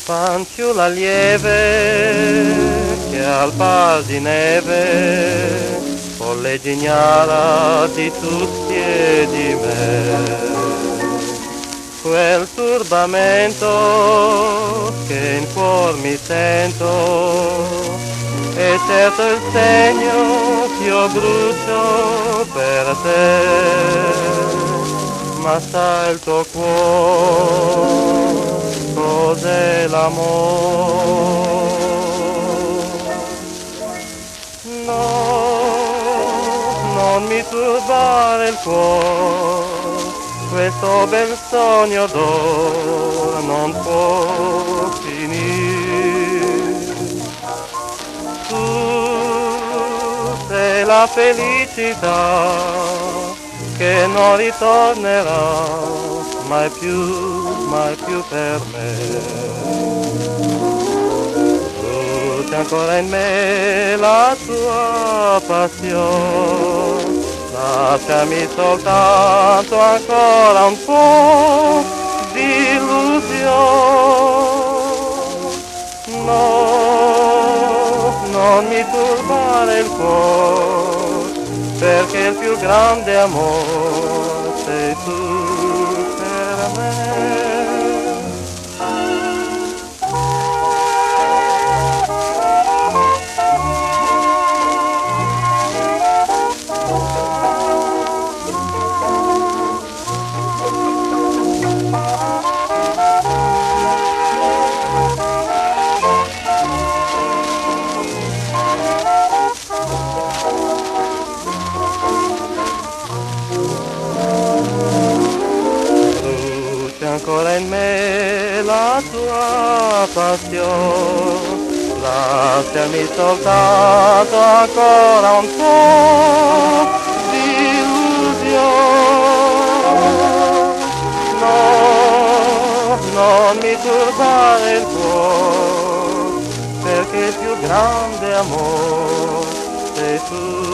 Fanciulla lieve che al par di neve colleghi ignara di tutti e di me. Quel turbamento che in cuor mi sento è certo il segno ch'io brucio per te, ma sa il tuo cuore cos'è l'amore? No, non mi turbare il cuore, questo bel sogno d'ora non può finire. Tu sei la felicità che non ritornerà mai più per me. Brucia ancora in me la tua passione, lasciami soltanto ancora un po' di illusione. No, non mi turbare il cuore, perché il più grande amore sei tu per me. Ancora in me la tua passione, lasciami soltanto ancora un po' di illusione. No, non mi turbare il cuore, perché il più grande amore sei tu.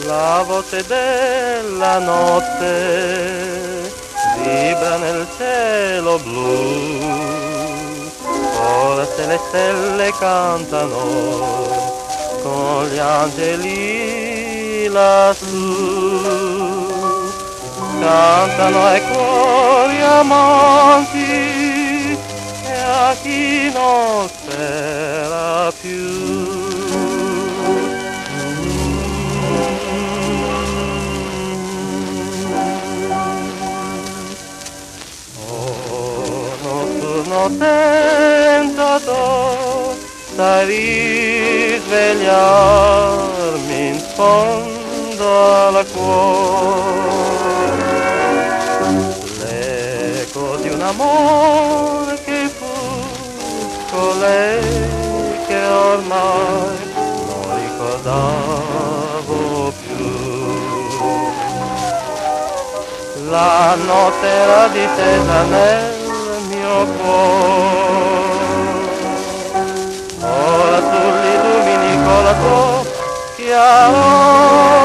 La voce della notte vibra nel cielo blu, forse le stelle cantano con gli angeli lassù, cantano ai cuori amanti e a chi non spera più. Tentato, sai risvegliarmi in fondo al cuore, l'eco di un amore che fu colei che ormai non ricordavo più. La notte era distesa nel mio cuore, ora tu li illumini con la tua chiarore.